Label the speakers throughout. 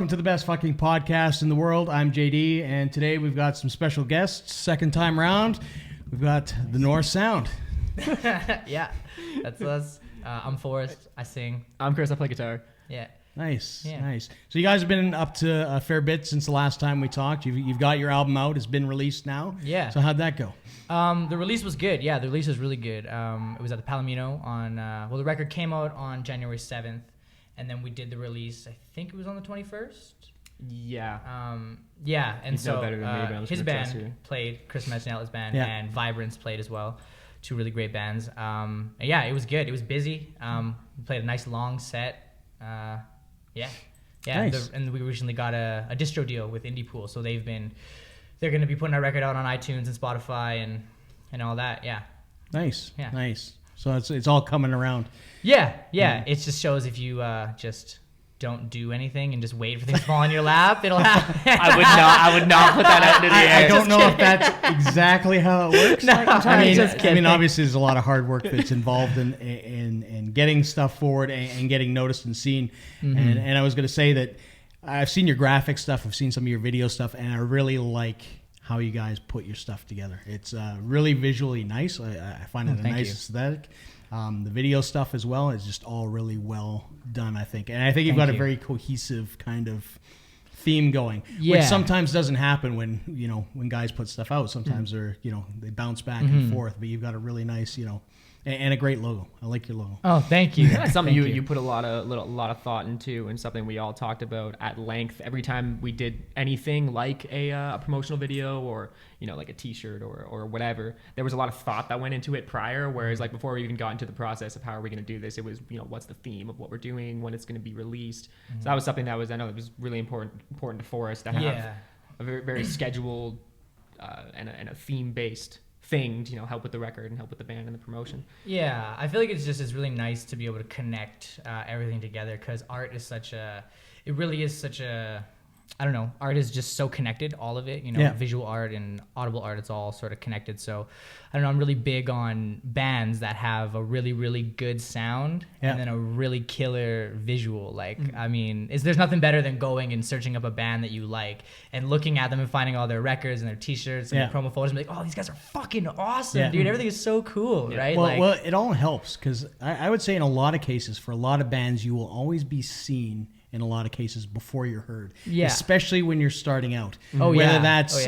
Speaker 1: welcome to the best fucking podcast in the world. I'm JD, and today we've got some special guests. Second time round, we've got the North Sound.
Speaker 2: Yeah, that's us. I'm Forrest. I sing.
Speaker 3: I'm Chris. I play guitar.
Speaker 2: Yeah.
Speaker 1: Nice,
Speaker 2: Yeah.
Speaker 1: nice. So you guys have been up to a fair bit since the last time we talked. You've got your album out. It's been released now.
Speaker 2: Yeah.
Speaker 1: So how'd that go?
Speaker 2: The release was good. Yeah, the release was really good. It was at the Palomino on, the record came out on January 7th, and then we did the release, I think it was on the 21st.
Speaker 3: Yeah.
Speaker 2: Yeah, and
Speaker 3: He's no
Speaker 2: so
Speaker 3: better than me, but I'm
Speaker 2: his
Speaker 3: just gonna trust you.
Speaker 2: band played, Chris Metcs' band,
Speaker 1: Yeah.
Speaker 2: and Vibrance played as well. Two really great bands. And yeah, it was good. It was busy. We played a nice long set. Yeah.
Speaker 1: Nice.
Speaker 2: And we recently got a distro deal with Indie Pool, so they're going to be putting our record out on iTunes and Spotify and all that. Yeah.
Speaker 1: Nice.
Speaker 2: Yeah.
Speaker 1: Nice. So it's all coming around.
Speaker 2: Yeah. It just shows if you just don't do anything and just wait for things to fall in your lap, it'll happen.
Speaker 3: I would not put that out into the air.
Speaker 1: I don't know if that's exactly how it works.
Speaker 2: No,
Speaker 1: I mean, obviously, there's a lot of hard work that's involved in getting stuff forward and getting noticed and seen.
Speaker 2: Mm-hmm.
Speaker 1: And I was going to say that I've seen your graphic stuff, I've seen some of your video stuff, and I really like how you guys put your stuff together. It's really visually nice. I find it a nice aesthetic. The video stuff as well is just all really well done, I think. And I think you've got a very cohesive kind of theme going, which sometimes doesn't happen when guys put stuff out. Sometimes they bounce back and forth, but you've got a really nice, and a great logo. I like your logo.
Speaker 2: Oh, thank you.
Speaker 3: That's something you put a lot of thought into, and something we all talked about at length every time we did anything like a promotional video or like a T-shirt or whatever. There was a lot of thought that went into it prior, whereas like before we even got into the process of how are we going to do this, it was what's the theme of what we're doing, when it's going to be released. So that was something that I know it was really important for us to have a very, very scheduled and a theme based thing to help with the record and help with the band and the promotion.
Speaker 2: Yeah, I feel like it's really nice to be able to connect everything together, because art is I don't know, art is just so connected, all of it, visual art and audible art, it's all sort of connected. So I don't know, I'm really big on bands that have a really, really good sound and then a really killer visual. Like, I mean, there's nothing better than going and searching up a band that you like and looking at them and finding all their records and their t-shirts and their promo photos and be like, oh, these guys are fucking awesome, dude. Everything is so cool, right?
Speaker 1: Well, it all helps, because I would say in a lot of cases, for a lot of bands, you will always be seen in a lot of cases before you're heard, especially when you're starting out. Whether that's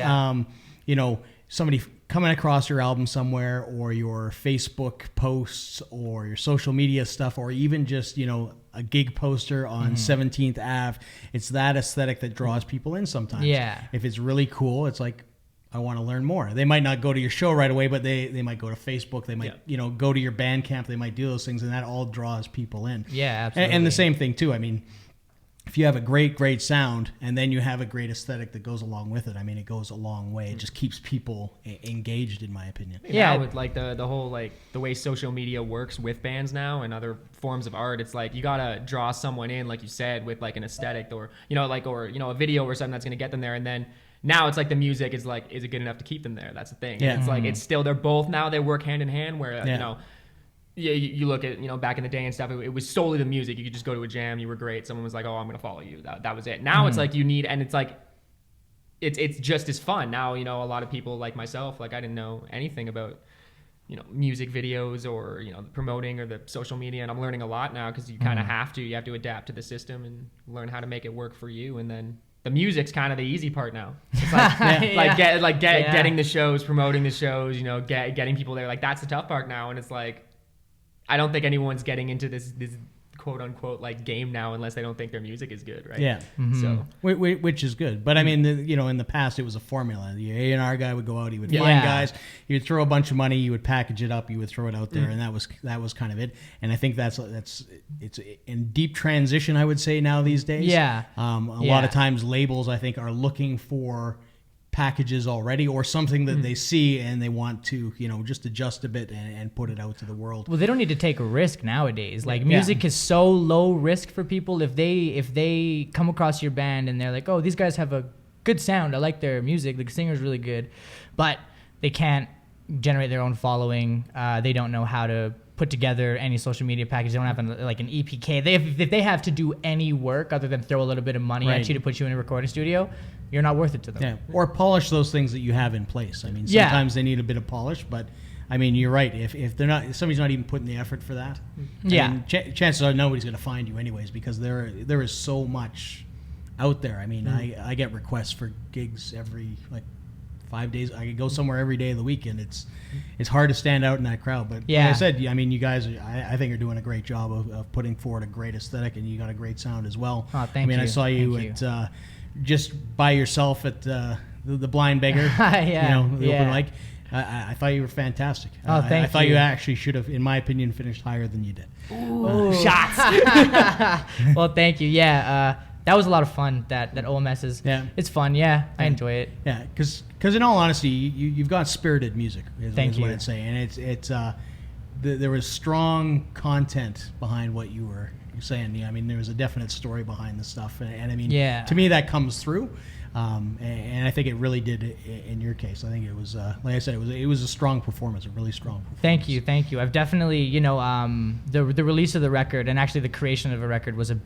Speaker 1: somebody coming across your album somewhere, or your Facebook posts, or your social media stuff, or even just a gig poster on 17th Ave. It's that aesthetic that draws people in sometimes. If it's really cool, it's like, I want to learn more. They might not go to your show right away, but they might go to Facebook. They might go to your Bandcamp. They might do those things, and that all draws people in.
Speaker 2: Yeah, absolutely.
Speaker 1: And the same thing too. I mean, if you have a great sound and then you have a great aesthetic that goes along with it, I mean, it goes a long way. It just keeps people engaged, in my opinion.
Speaker 3: Yeah, with like the whole the way social media works with bands now and other forms of art, it's like you gotta draw someone in, like you said, with like an aesthetic or a video or something that's gonna get them there, and then now it's like the music is like, is it good enough to keep them there? That's the thing. And it's like it's still, they're both now, they work hand in hand, where you look at, back in the day and stuff, it was solely the music. You could just go to a jam, you were great. Someone was like, oh, I'm going to follow you. That was it. Now it's like you need, and it's like, it's just as fun. Now, a lot of people like myself, like I didn't know anything about, music videos or, promoting or the social media. And I'm learning a lot now, because you kind of have to adapt to the system and learn how to make it work for you. And then the music's kind of the easy part now. It's like, getting the shows, promoting the shows, getting people there. Like that's the tough part now. And it's like, I don't think anyone's getting into this quote unquote like game now unless they don't think their music is good, right?
Speaker 1: Yeah.
Speaker 3: So
Speaker 1: which is good, but I mean, in the past it was a formula. The A&R guy would go out, he would find guys, he would throw a bunch of money, you would package it up, you would throw it out there, and that was kind of it. And I think it's in deep transition, I would say, now these days.
Speaker 2: Yeah.
Speaker 1: A lot of times labels, I think, are looking for packages already, or something that they see and they want to just adjust a bit and put it out to the world.
Speaker 2: Well, they don't need to take a risk nowadays. Like music is so low risk for people. If they come across your band and they're like, oh, these guys have a good sound, I like their music, the singer's really good, but they can't generate their own following, they don't know how to put together any social media package. They don't have an EPK. If they have to do any work other than throw a little bit of money at you to put you in a recording studio, you're not worth it to them.
Speaker 1: Yeah, or polish those things that you have in place. I mean, sometimes they need a bit of polish, but I mean, you're right. If they're not, if somebody's not even putting the effort for that, I mean, chances are nobody's going to find you anyways, because there is so much out there. I mean, I get requests for gigs every 5 days. I could go somewhere every day of the weekend. It's hard to stand out in that crowd. But like I said, I mean, you guys, I think are doing a great job of putting forward a great aesthetic, and you got a great sound as well.
Speaker 2: Oh, thank you.
Speaker 1: I mean, I saw you at just by yourself at the Blind Beggar. The open mic. I thought you were fantastic.
Speaker 2: Oh, thank you.
Speaker 1: I thought you actually should have, in my opinion, finished higher than you did.
Speaker 2: Ooh. Shots. Well, thank you. Yeah, that was a lot of fun. That OMS is. Yeah. It's fun. Yeah, I enjoy it.
Speaker 1: Yeah, because in all honesty, you've got spirited music.
Speaker 2: Thank you.
Speaker 1: What I'd say, and there was strong content behind what you were saying. I mean, there was a definite story behind the stuff, and I mean, to me that comes through. And I think it really did in your case. I think it was, like I said, it was a strong performance, a really strong performance.
Speaker 2: Thank you. I've definitely, the release of the record and actually the creation of a record was a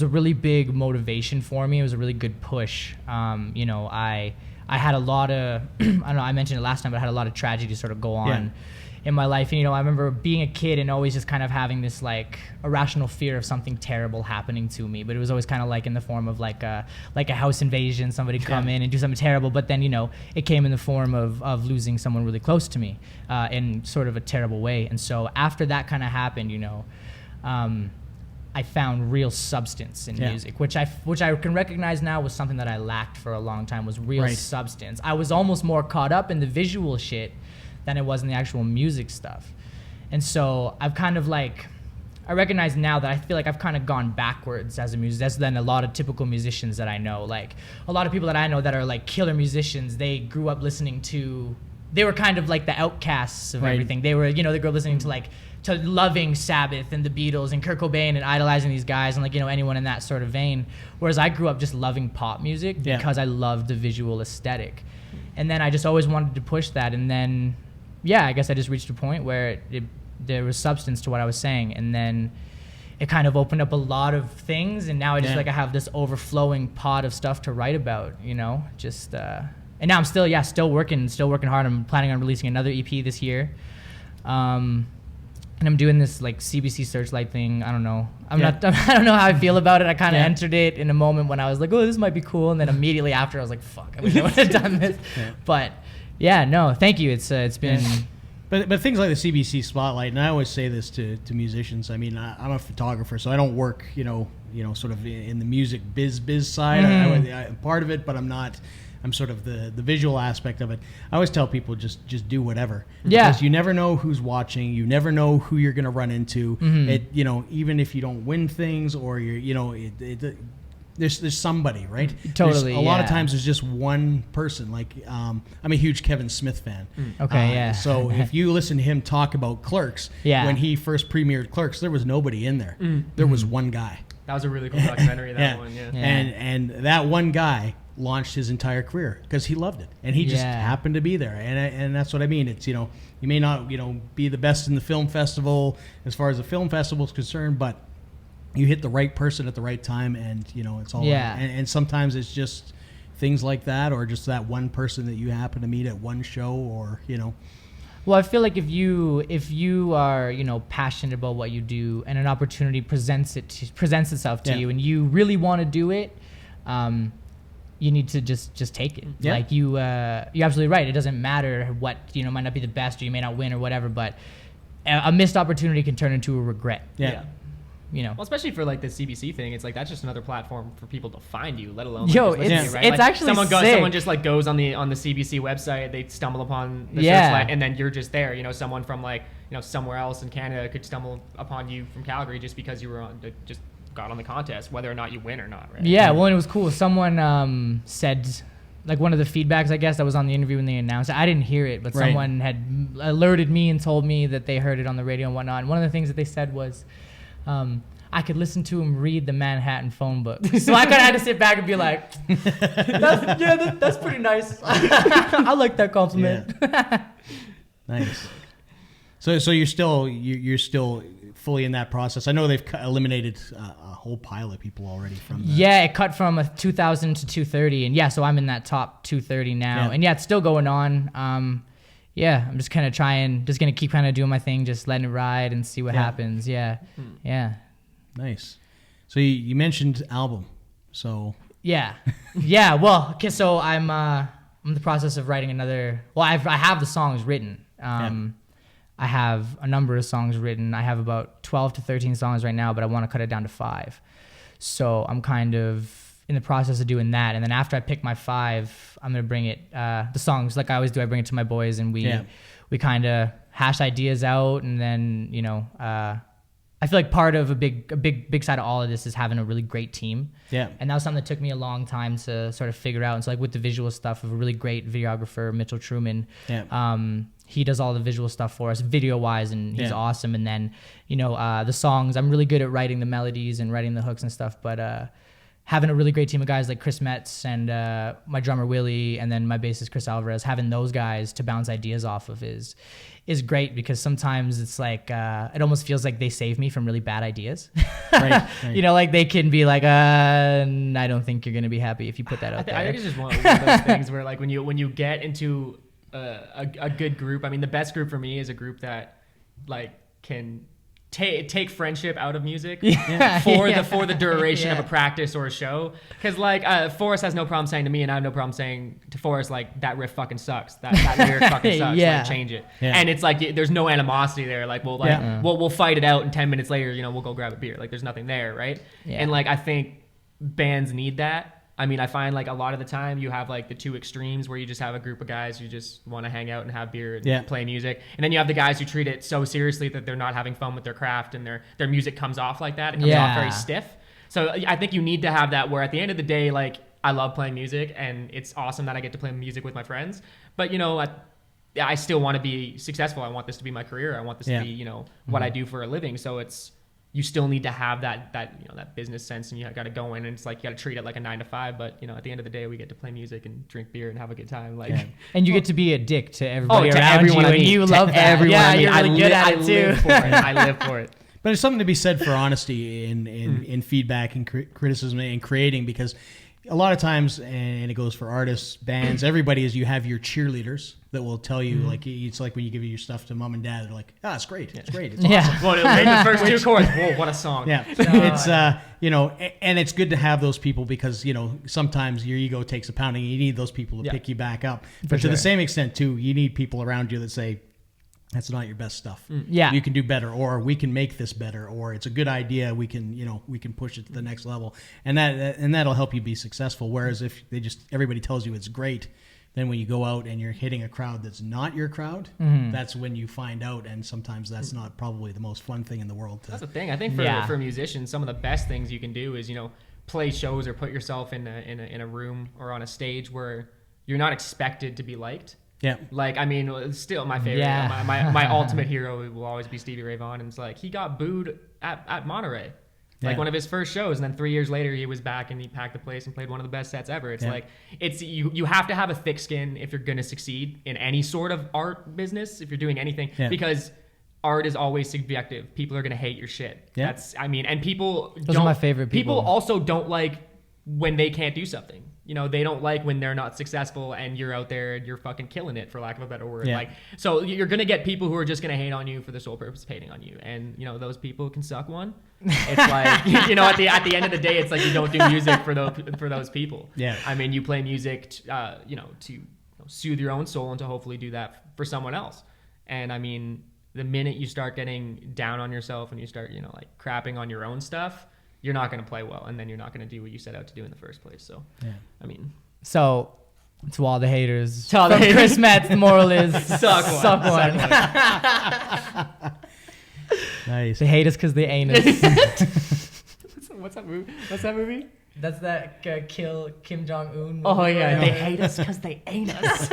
Speaker 2: really big motivation for me. It was a really good push. I had a lot of, I don't know, I mentioned it last time, but I had a lot of tragedy sort of go on in my life. And, I remember being a kid and always just kind of having this irrational fear of something terrible happening to me. But it was always kind of in the form of like a house invasion, somebody come in and do something terrible. But then, it came in the form of losing someone really close to me in sort of a terrible way. And so after that kind of happened, I found real substance in music, which I can recognize now was something that I lacked for a long time, was real substance. I was almost more caught up in the visual shit than it was in the actual music stuff. And so I've kind of I recognize now that I feel like I've kind of gone backwards as a musician than a lot of typical musicians that I know. Like a lot of people that I know that are killer musicians, they grew up listening to, they were kind of the outcasts of everything. They were, they grew up listening to loving Sabbath and the Beatles and Kurt Cobain and idolizing these guys and anyone in that sort of vein. Whereas I grew up just loving pop music because I loved the visual aesthetic. And then I just always wanted to push that. And then, I guess I just reached a point where there was substance to what I was saying. And then it kind of opened up a lot of things. And now I just I have this overflowing pot of stuff to write about, just, and now I'm still working hard. I'm planning on releasing another EP this year. And I'm doing this CBC Searchlight thing. I don't know. I don't know how I feel about it. I kind of entered it in a moment when I was like, oh, this might be cool. And then immediately after I was like, fuck, I wish I would have done this. But no, thank you. It's been.
Speaker 1: But things like the CBC Spotlight, and I always say this to musicians. I mean, I'm a photographer, so I don't work, sort of in the music biz side. I'm part of it, but I'm not. I'm sort of the visual aspect of it. I always tell people just do whatever. Because you never know who's watching. You never know who you're going to run into. It, even if you don't win things or you're, there's somebody, right?
Speaker 2: Totally.
Speaker 1: A lot of times there's just one person. I'm a huge Kevin Smith fan.
Speaker 2: Okay,
Speaker 1: So if you listen to him talk about Clerks, when he first premiered Clerks, there was nobody in there. There was one guy.
Speaker 3: That was a really cool documentary, that one,
Speaker 1: And that one guy launched his entire career because he loved it, and he just happened to be there, and that's what I mean. It's you may not be the best in the film festival as far as the film festival is concerned, but you hit the right person at the right time, and it's all and sometimes it's just things like that, or just that one person that you happen to meet at one show, or
Speaker 2: Well, I feel like if you are passionate about what you do, and an opportunity presents itself to you, and you really want to do it, you need to just take it. You're absolutely right. It doesn't matter what might not be the best, or you may not win or whatever, but a missed opportunity can turn into a regret.
Speaker 3: Well, especially for the CBC thing, it's that's just another platform for people to find you, let alone
Speaker 2: it's actually
Speaker 3: someone just goes on the CBC website, they stumble upon the Searchlight, and then you're just there. Someone from somewhere else in Canada could stumble upon you from Calgary just because you were just got on the contest, whether or not you win or not, right?
Speaker 2: Well, and it was cool. Someone said, one of the feedbacks, I guess, that was on the interview when they announced it. I didn't hear it, but someone had alerted me and told me that they heard it on the radio and whatnot. And one of the things that they said was, I could listen to him read the Manhattan phone book. So I kind of had to sit back and be like, that's pretty nice. I like that compliment.
Speaker 1: Nice. So you're still fully in that process. I know they've eliminated a whole pile of people already from that.
Speaker 2: Yeah, it cut from 2,000 to 230, and yeah, so I'm in that top 230 now, and yeah, it's still going on. I'm just kind of gonna keep kind of doing my thing, just letting it ride and see what happens. Yeah.
Speaker 1: Nice. So you mentioned album, so
Speaker 2: yeah. Well, okay, so I'm in the process of writing another. Well, I have the songs written. I have a number of songs written. I have about 12 to 13 songs right now, but I want to cut it down to 5. So I'm kind of in the process of doing that. And then after I pick my 5, I'm going to bring it, the songs, like I always do, I bring it to my boys and we kind of hash ideas out. And then, I feel like part of a big side of all of this is having a really great team.
Speaker 1: Yeah.
Speaker 2: And that was something that took me a long time to sort of figure out. And so like with the visual stuff of a really great videographer, Mitchell Truman, he does all the visual stuff for us video wise, and he's awesome. And then, the songs, I'm really good at writing the melodies and writing the hooks and stuff, but, having a really great team of guys like Chris Metcs and my drummer Willie, and then my bassist Chris Alvarez, having those guys to bounce ideas off of is great, because sometimes it's like it almost feels like they save me from really bad ideas.
Speaker 1: Right.
Speaker 2: Like they can be like, I don't think you're gonna be happy if you put that out there.
Speaker 3: I think it's just one of those things where like when you get into a good group. I mean, the best group for me is a group that like can take friendship out of music for the duration of a practice or a show. Because like Forrest has no problem saying to me, and I have no problem saying to Forrest, like, that riff fucking sucks. That lyric fucking sucks. Like, change it. And it's like there's no animosity there. Like we'll fight it out, and 10 minutes later, we'll go grab a beer. Like there's nothing there, right? And like I think bands need that. I mean, I find like a lot of the time you have like the two extremes where you just have a group of guys who just want to hang out and have beer and play music. And then you have the guys who treat it so seriously that they're not having fun with their craft, and their music comes off like that. It comes off very stiff. So I think you need to have that where at the end of the day, like, I love playing music and it's awesome that I get to play music with my friends. But, I still want to be successful. I want this to be my career. I want this to be, what I do for a living. So you still need to have that business sense, and you got to go in, and it's like you got to treat it like a 9 to 5. But at the end of the day, we get to play music and drink beer and have a good time. Like,
Speaker 2: and you get to be a dick to everybody around you, and you love that.
Speaker 1: Everyone.
Speaker 2: Yeah, you're really good at it too.
Speaker 3: I live for it.
Speaker 1: But there's something to be said for honesty in feedback and criticism and creating, because a lot of times, and it goes for artists, bands, everybody, is you have your cheerleaders that will tell you, like, it's like when you give your stuff to mom and dad, they're like, it's great. It's great. It's awesome.
Speaker 3: Well, it'll make the first 2 chords. Whoa, what a song.
Speaker 1: Yeah. It's, and it's good to have those people, because, sometimes your ego takes a pounding. You need those people to pick you back up. But to the same extent, too, you need people around you that say, that's not your best stuff. You can do better, or we can make this better, or it's a good idea. We can push it to the next level, and that'll help you be successful. Whereas if everybody tells you it's great, then when you go out and you're hitting a crowd that's not your crowd, that's when you find out. And sometimes that's not probably the most fun thing in the world.
Speaker 3: That's the thing. I think for musicians, some of the best things you can do is play shows or put yourself in a room or on a stage where you're not expected to be liked.
Speaker 1: Yeah.
Speaker 3: Like, I mean, still my favorite, my ultimate hero will always be Stevie Ray Vaughan. And it's like, he got booed at Monterey, like one of his first shows. And then 3 years later, he was back and he packed the place and played one of the best sets ever. It's like, you have to have a thick skin if you're going to succeed in any sort of art business, if you're doing anything, because art is always subjective. People are going to hate your shit. Yeah. And those
Speaker 2: are my favorite people.
Speaker 3: People also don't like when they can't do something. They don't like when they're not successful and you're out there and you're fucking killing it, for lack of a better word. Like, so you're going to get people who are just going to hate on you for the sole purpose of hating on you. And, those people can suck one. It's like, at the end of the day, it's like you don't do music for those people.
Speaker 1: Yeah.
Speaker 3: I mean, you play music, to soothe your own soul and to hopefully do that for someone else. And I mean, the minute you start getting down on yourself and you start, like crapping on your own stuff, you're not going to play well, and then you're not going to do what you set out to do in the first place. So, I mean,
Speaker 2: to all the haters, Chris Metcs, the moral is suck one.
Speaker 1: Nice.
Speaker 2: They hate us because they ain't us.
Speaker 3: What's that movie?
Speaker 2: That's that kill Kim Jong Un.
Speaker 3: Oh yeah, they hate us because they ain't us.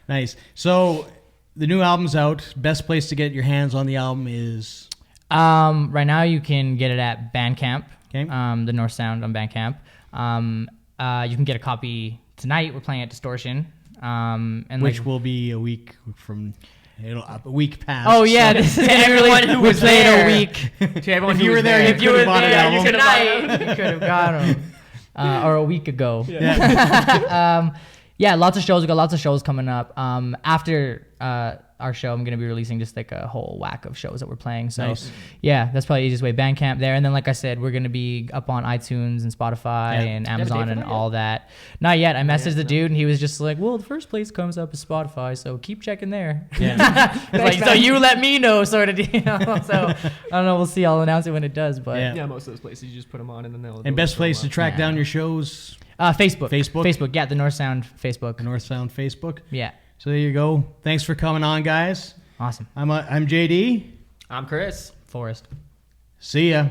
Speaker 1: Nice. So the new album's out. Best place to get your hands on the album is.
Speaker 2: Right now you can get it at Bandcamp.
Speaker 1: Okay.
Speaker 2: The North Sound on Bandcamp. You can get a copy tonight. We're playing at Distortion. And
Speaker 1: which will be a week from. A week past.
Speaker 2: Oh yeah, this is everyone who was there. A week.
Speaker 3: To everyone
Speaker 1: if you were there, you could have bought an album.
Speaker 2: You could have got them. Or a week ago. Yeah. Lots of shows. We got lots of shows coming up. After our show, I'm gonna be releasing just like a whole whack of shows that we're playing. So
Speaker 1: nice.
Speaker 2: Yeah, that's probably the easiest way. Bandcamp there, and then like I said, we're gonna be up on iTunes and Spotify and Amazon and all that. Not yet. I messaged the dude, and he was just like, "Well, the first place comes up is Spotify, so keep checking there."
Speaker 1: Yeah.
Speaker 2: Like, so you let me know, sort of deal. So I don't know. We'll see. I'll announce it when it does. But
Speaker 3: yeah, most of those places you just put them on, and then they'll.
Speaker 1: And best place to track down your shows.
Speaker 2: Facebook. Yeah, the North Sound Facebook.
Speaker 1: The North Sound Facebook.
Speaker 2: Yeah.
Speaker 1: So there you go. Thanks for coming on, guys.
Speaker 2: Awesome.
Speaker 1: I'm JD.
Speaker 3: I'm Chris.
Speaker 2: Forrest.
Speaker 1: See ya.